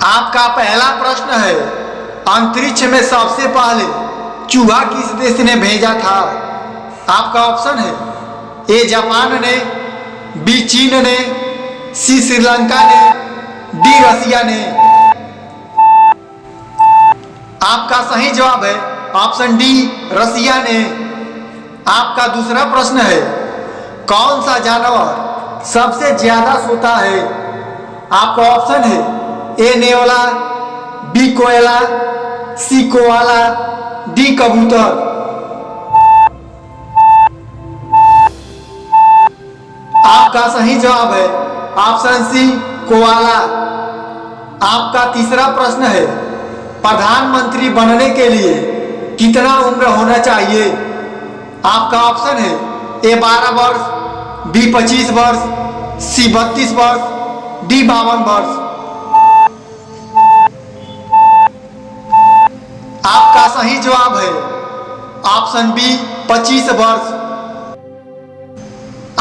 आपका पहला प्रश्न है, अंतरिक्ष में सबसे पहले चूहा किस देश ने भेजा था? आपका ऑप्शन है, ए जापान ने, बी चीन ने, सी श्रीलंका ने, डी रसिया ने। आपका सही जवाब है ऑप्शन डी रसिया ने। आपका दूसरा प्रश्न है, कौन सा जानवर सबसे ज्यादा सोता है? आपका ऑप्शन है, ए नेवला, बी कोयला, सी कोआला, डी कबूतर। आपका सही जवाब है ऑप्शन सी कोआला। आपका तीसरा प्रश्न है, प्रधानमंत्री बनने के लिए कितना उम्र होना चाहिए? आपका ऑप्शन है, ए 12 वर्ष, बी 25 वर्ष, सी 32 वर्ष, डी 52 वर्ष। आपका सही जवाब है ऑप्शन बी 25 वर्ष।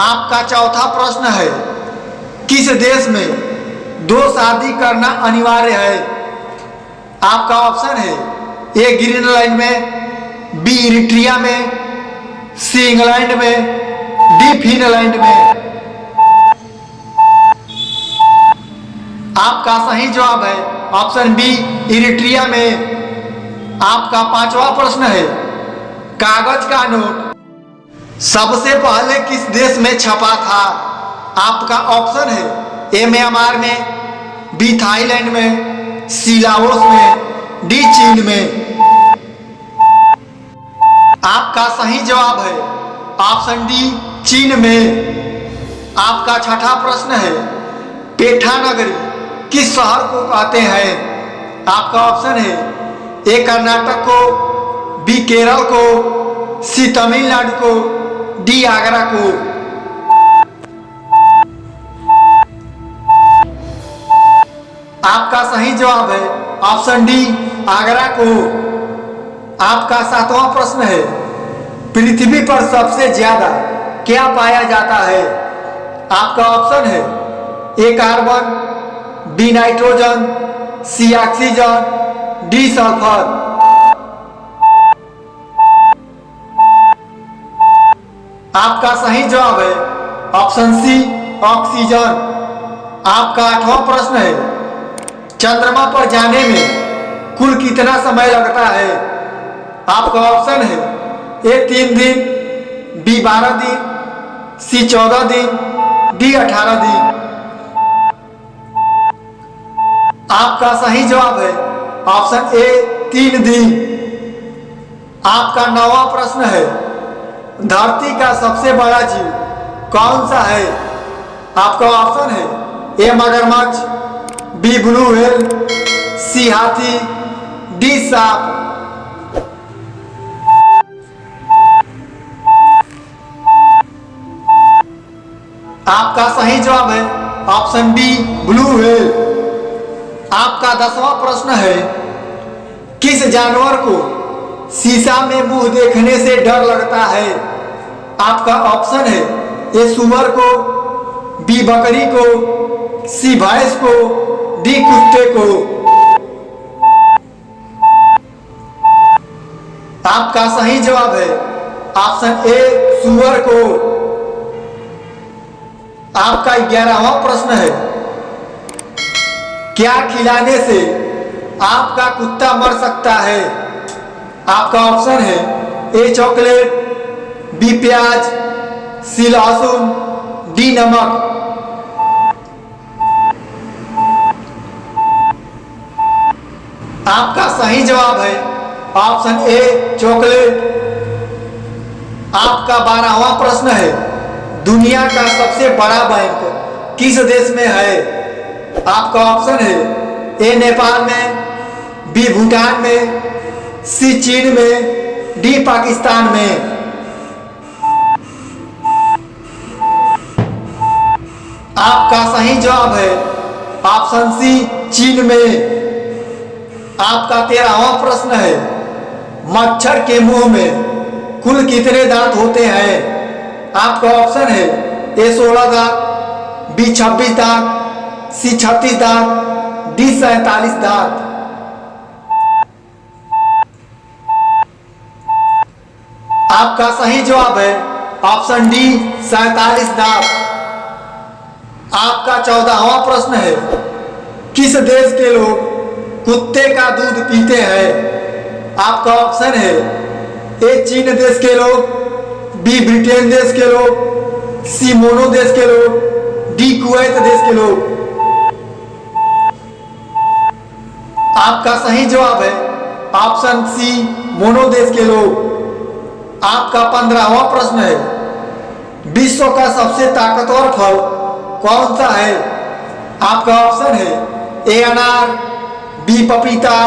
आपका चौथा प्रश्न है, किस देश में 2 शादी करना अनिवार्य है? आपका ऑप्शन है, ए ग्रीनलैंड में, बी इरिट्रिया में, सी इंग्लैंड में, डी फिनलैंड में। आपका सही जवाब है ऑप्शन बी इरिट्रिया में। आपका पांचवा प्रश्न है, कागज का नोट सबसे पहले किस देश में छपा था? आपका ऑप्शन है, ए म्यांमार में, बी थाईलैंड में, सी लाओस में, डी चीन में। आपका सही जवाब है ऑप्शन डी चीन में। आपका छठा प्रश्न है, पेठा नगरी किस शहर को कहते हैं? आपका ऑप्शन है, ए कर्नाटक को, बी केरल को, सी तमिलनाडु को, डी आगरा को। आपका सही जवाब है ऑप्शन डी आगरा को। आपका सातवां प्रश्न है, पृथ्वी पर सबसे ज्यादा क्या पाया जाता है? आपका ऑप्शन है, ए कार्बन, बी नाइट्रोजन, सी ऑक्सीजन, डी सल्फर। आपका सही जवाब है ऑप्शन सी ऑक्सीजन। आपका आठवां प्रश्न है, चंद्रमा पर जाने में कुल कितना समय लगता है? आपका ऑप्शन है, ए 3 दिन, बी 12 दिन, सी 14 दिन, डी 18 दिन। आपका सही जवाब है ऑप्शन ए 3 दिन। आपका 9वां प्रश्न है, धरती का सबसे बड़ा जीव कौन सा है? आपका ऑप्शन है, ए मगरमच्छ, बी ब्लू व्हेल, सी हाथी, डी सांप। आपका सही जवाब है ऑप्शन बी ब्लू व्हेल। आपका 10वां प्रश्न है, किस जानवर को शीशा में मुंह देखने से डर लगता है? आपका ऑप्शन है, ए सूअर को, बी बकरी को, सी भैंस को, डी कुत्ते को। आपका सही जवाब है ऑप्शन ए सूअर को। आपका 11वां प्रश्न है, क्या खिलाने से आपका कुत्ता मर सकता है? आपका ऑप्शन है, ए चॉकलेट, बी प्याज, सी लहसुन, डी नमक। आपका सही जवाब है ऑप्शन ए चॉकलेट। आपका 12वां प्रश्न है, दुनिया का सबसे बड़ा बैंक किस देश में है? आपका ऑप्शन है, ए नेपाल में, बी भूटान में, सी चीन में, डी पाकिस्तान में। आपका सही जवाब है ऑप्शन सी चीन में। आपका 13वां प्रश्न है, मच्छर के मुंह में कुल कितने दांत होते हैं? आपका ऑप्शन है, ए 16 दांत, बी 26 दांत, सी 36 दांत, डी 47 दांत। आपका सही जवाब है ऑप्शन डी 47 दांत। आपका 14वां प्रश्न है, किस देश के लोग कुत्ते का दूध पीते हैं? आपका ऑप्शन है ए चीन देश के लोग, बी ब्रिटेन देश के लोग, सी मोनो देश के लोग, डी कुवैत देश के लोग। आपका सही जवाब है ऑप्शन सी मोनो देश के लोग। आपका 15वां प्रश्न है, विश्व का सबसे ताकतवर फल कौन सा है? आपका ऑप्शन है ए अनार, बी पपीता,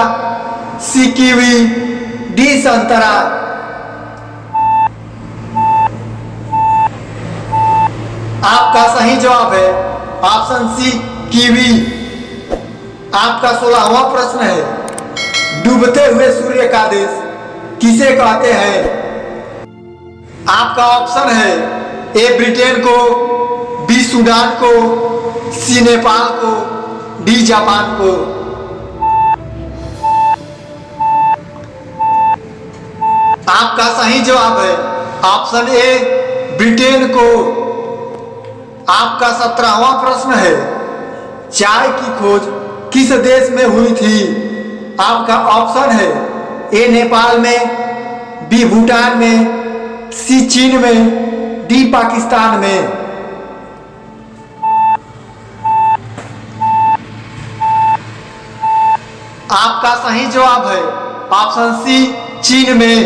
सी कीवी, डी संतरा। आपका सही जवाब है ऑप्शन सी कीवी। आपका 16वां प्रश्न है, डूबते हुए सूर्य का देश किसे कहते हैं? आपका ऑप्शन है ए ब्रिटेन को, बी सूडान को, सी नेपाल को, डी जापान को। आपका सही जवाब है ऑप्शन ए ब्रिटेन को। आपका 17वां प्रश्न है, चाय की खोज किस देश में हुई थी? आपका ऑप्शन है ए नेपाल में, बी भूटान में, सी चीन में, डी पाकिस्तान में। आपका सही जवाब है ऑप्शन सी चीन में।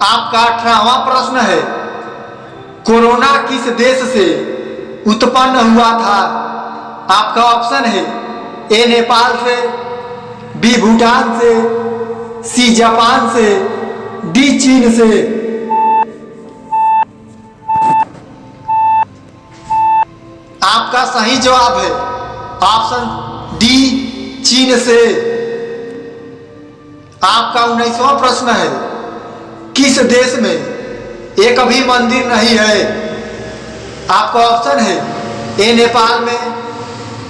आपका 18वां प्रश्न है, कोरोना किस देश से उत्पन्न हुआ था? आपका ऑप्शन है ए नेपाल से, बी भूटान से, सी जापान से, डी चीन से। आपका सही जवाब है ऑप्शन डी चीन से। आपका 19वां प्रश्न है, किस देश में एक भी मंदिर नहीं है? आपका ऑप्शन है ए नेपाल में,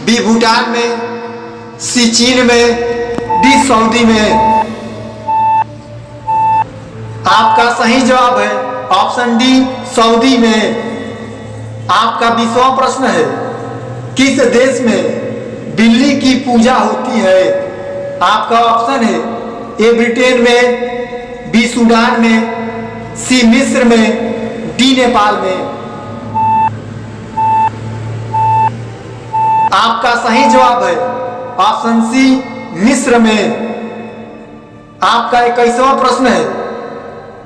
बी भूटान में, सी चीन में, डी सऊदी में। आपका सही जवाब है ऑप्शन डी सऊदी में। आपका 20वां प्रश्न है, किस देश में बिल्ली की पूजा होती है? आपका ऑप्शन है ए ब्रिटेन में, बी सूडान में, सी मिस्र में, डी नेपाल में। आपका सही जवाब है ऑप्शन सी मिस्र में। आपका 21वां प्रश्न है,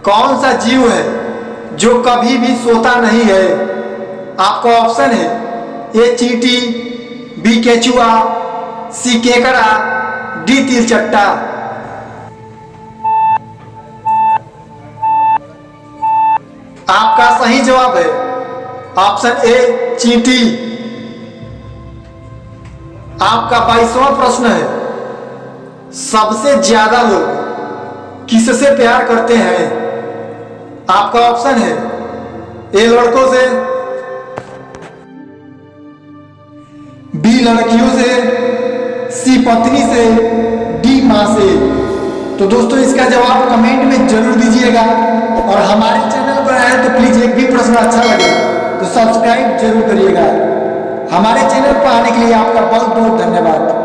कौन सा जीव है जो कभी भी सोता नहीं है? आपका ऑप्शन है ए चींटी, बी केचुआ, सी केकड़ा, डी तिलचट्टा। आपका सही जवाब है ऑप्शन ए चींटी। आपका 22वां प्रश्न है, सबसे ज्यादा लोग किससे प्यार करते हैं? आपका ऑप्शन है ए लड़कों से, बी लड़कियों से, सी पत्नी से, डी मां से। तो दोस्तों इसका जवाब कमेंट में जरूर दीजिएगा और हमारे चैनल पर आए तो प्लीज एक भी प्रश्न अच्छा लगे तो सब्सक्राइब जरूर करिएगा। हमारे चैनल पर आने के लिए आपका बहुत बहुत धन्यवाद।